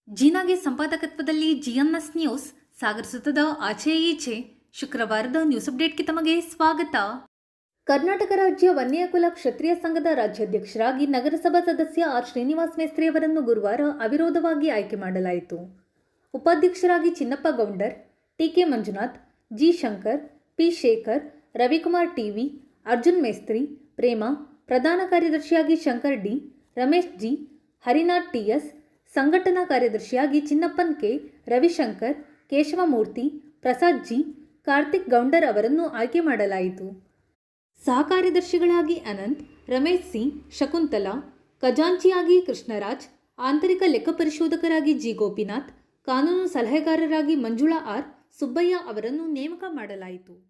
ಜೀನಾಗೆ ಸಂಪಾದಕತ್ವದಲ್ಲಿ ಜಿಎನ್ಎಸ್ news Sagar ಸುತ್ತದ ಆಚೆ ಈಚೆ ಶುಕ್ರವಾರದ ನ್ಯೂಸ್ ಅಪ್ಡೇಟ್ಗೆ ತಮಗೆ ಸ್ವಾಗತ. ಕರ್ನಾಟಕ ರಾಜ್ಯ ವನ್ಯಕುಲ ಕ್ಷತ್ರಿಯ ಸಂಘದ ರಾಜ್ಯಾಧ್ಯಕ್ಷರಾಗಿ ನಗರಸಭಾ ಸದಸ್ಯ ಆರ್ ಶ್ರೀನಿವಾಸ್ ಮೇಸ್ತ್ರಿ ಅವರನ್ನು ಗುರುವಾರ ಅವಿರೋಧವಾಗಿ ಆಯ್ಕೆ ಮಾಡಲಾಯಿತು. ಉಪಾಧ್ಯಕ್ಷರಾಗಿ Chinnappa Gounder, T K Manjunath, G Shankar, P Shekhar, Ravikumar T V, Arjun Mestri, Prema, ಪ್ರಧಾನ ಕಾರ್ಯದರ್ಶಿಯಾಗಿ Shankar D, Ramesh G, Harinath T S, ಸಂಘಟನಾ ಕಾರ್ಯದರ್ಶಿಯಾಗಿ ಚಿನ್ನಪ್ಪನ್ ಕೆ, ರವಿಶಂಕರ್, ಕೇಶವಮೂರ್ತಿ, ಪ್ರಸಾದ್ ಜಿ, ಕಾರ್ತಿಕ್ ಗೌಂಡರ್ ಅವರನ್ನು ಆಯ್ಕೆ ಮಾಡಲಾಯಿತು. ಸಹ ಕಾರ್ಯದರ್ಶಿಗಳಾಗಿ ಅನಂತ್, ರಮೇಶ್ ಸಿ, ಶಕುಂತಲಾ, ಖಜಾಂಚಿಯಾಗಿ ಕೃಷ್ಣರಾಜ್, ಆಂತರಿಕ ಲೆಕ್ಕ ಪರಿಶೋಧಕರಾಗಿ ಜಿ ಗೋಪಿನಾಥ್, ಕಾನೂನು ಸಲಹೆಗಾರರಾಗಿ ಮಂಜುಳಾ ಆರ್, ಸುಬ್ಬಯ್ಯ ಅವರನ್ನು ನೇಮಕ ಮಾಡಲಾಯಿತು.